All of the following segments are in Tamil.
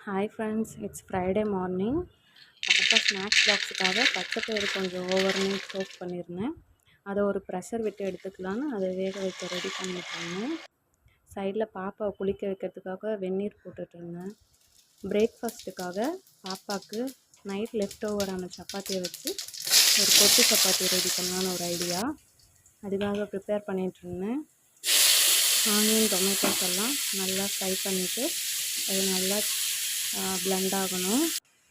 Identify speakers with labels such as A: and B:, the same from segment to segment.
A: Hi friends, it's Friday morning. பாப்பா ஸ்நாக்ஸ் பாக்ஸுக்காக பச்சைப்பயிறு கொஞ்சம் ஓவர் நைட் சோக் பண்ணியிருந்தேன். அதை ஒரு ப்ரெஷர் விட்டு எடுத்துக்கலான்னு அதை வேக வைக்க ரெடி பண்ணிட்டுருந்தேன். சைடில் பாப்பாவை குளிக்க வைக்கிறதுக்காக வெந்நீர் போட்டுட்ருந்தேன். பிரேக்ஃபாஸ்ட்டுக்காக பாப்பாவுக்கு நைட் லெஃப்ட் ஓவரான சப்பாத்தியை வச்சு ஒரு கொத்து சப்பாத்தி ரெடி பண்ணலான்னு ஒரு ஐடியா. அதுக்காக ப்ரிப்பேர் பண்ணிகிட்ருந்தேன். ஆனியன் டொமேட்டோஸ் எல்லாம் நல்லா ஃப்ரை பண்ணிவிட்டு அது நல்லா பிளெண்ட் ஆகணும்.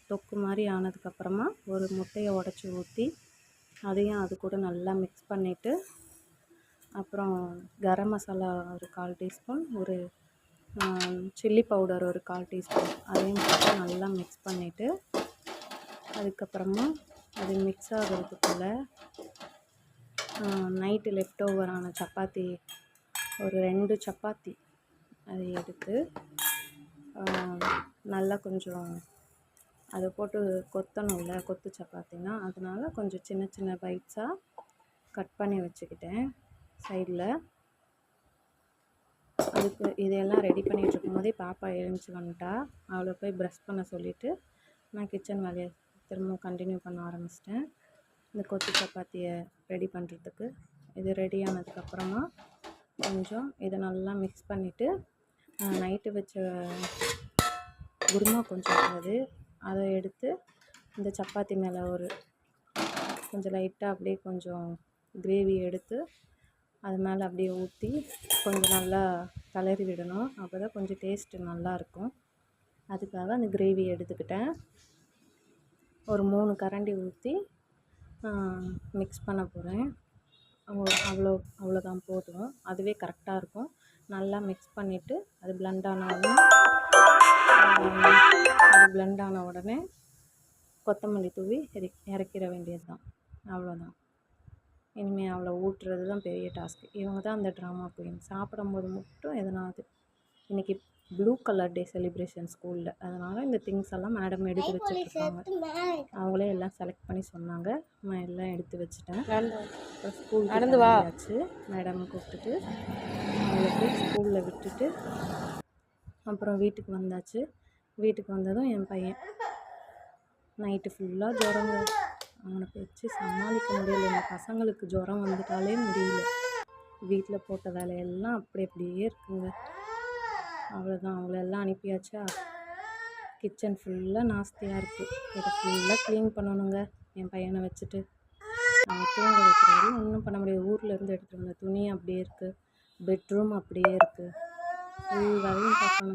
A: தொக்கு மாதிரி ஆனதுக்கப்புறமா ஒரு முட்டையை உடச்சி ஊற்றி அதையும் அது கூட நல்லா மிக்ஸ் பண்ணிவிட்டு அப்புறம் கரம் மசாலா ஒரு 1/4 டீஸ்பூன், ஒரு சில்லி பவுடர் ஒரு 1/4 டீஸ்பூன் அதையும் போட்டு நல்லா மிக்ஸ் பண்ணிவிட்டு அதுக்கப்புறமா அது மிக்ஸ் ஆகிறதுக்குள்ள நைட்டு லெஃப்ட் ஓவரான சப்பாத்தி ஒரு 2 சப்பாத்தி அதை எடுத்து நல்லா கொஞ்சம் அதை போட்டு கொத்தணும்ல, கொத்து சப்பாத்தினா அதனால கொஞ்சம் சின்ன சின்ன பைட்ஸாக கட் பண்ணி வச்சுக்கிட்டேன் சைடில். அதுக்கு இதையெல்லாம் ரெடி பண்ணிகிட்டு இருக்கும்போதே பாப்பா எழுந்துச்சி வந்துட்டா. அவளை போய் ப்ரஷ் பண்ண சொல்லிவிட்டு நான் கிச்சன் வேலையை திரும்ப கண்டினியூ பண்ண ஆரம்பிச்சிட்டேன். இந்த கொத்து சப்பாத்தியை ரெடி பண்ணுறதுக்கு இது ரெடி ஆனதுக்கப்புறமா கொஞ்சம் இதை நல்லா மிக்ஸ் பண்ணிவிட்டு நைட்டு வச்ச குருமா கொஞ்சம் இருந்தது, அதை எடுத்து இந்த சப்பாத்தி மேலே ஒரு கொஞ்சம் லைட்டாக அப்படியே கொஞ்சம் கிரேவி எடுத்து அது மேலே அப்படியே ஊற்றி கொஞ்சம் நல்லா கிளறி விடணும். அப்போ தான் கொஞ்சம் டேஸ்ட்டு நல்லாயிருக்கும். அதுக்காக அந்த கிரேவி எடுத்துக்கிட்டேன். ஒரு 3 கரண்டி ஊற்றி மிக்ஸ் பண்ண போகிறேன். அவ்வளோதான் போதும், அதுவே கரெக்டாக இருக்கும். நல்லா மிக்ஸ் பண்ணிவிட்டு அது பிளெண்ட் ஆன உடனே கொத்தமல்லி தூவி இறக்கிற வேண்டியது தான். அவ்வளோதான். இனிமேல் அவளை ஊட்டுறது தான் பெரிய டாஸ்க்கு. இவங்க தான் அந்த ட்ராமா குயின். சாப்பிடும்போது மட்டும் எதனாவது இன்றைக்கி ப்ளூ கலர் டே செலிப்ரேஷன் ஸ்கூலில், அதனால் இந்த திங்ஸ் எல்லாம் மேடம் எடுத்து வச்சுருக்காங்க. அவங்களே எல்லாம் செலக்ட் பண்ணி சொன்னாங்க, நான் எல்லாம் எடுத்து வச்சுட்டேன். ஸ்கூல் நடந்துவாச்சு. மேடம் கூப்பிட்டுட்டு அவளுக்கு ஸ்கூலில் விட்டுட்டு அப்புறம் வீட்டுக்கு வந்தாச்சு. வீட்டுக்கு வந்ததும் என் பையன் நைட்டு ஃபுல்லாக ஜுரங்க. அவனை வச்சு சமாளிக்க முடியல. இந்த பசங்களுக்கு ஜுரம் வந்துட்டாலே முடியல. வீட்டில் போட்ட வேலையெல்லாம் அப்படியே இருக்குங்க. அவ்வளோதான், அவங்களெல்லாம் அனுப்பியாச்சா. கிச்சன் ஃபுல்லாக நாஸ்தியாக இருக்குது. இதை ஃபுல்லாக க்ளீன் பண்ணணுங்க. என் பையனை வச்சுட்டு அவன் தூங்க வைக்கிறாரு. ஒன்றும் பண்ண முடியாது. ஊர்லேருந்து எடுத்துகிட்டு வந்த துணி அப்படியே இருக்குது. பெட்ரூம் அப்படியே இருக்குது. ஃபுல் வேலையும் பார்க்கணும்.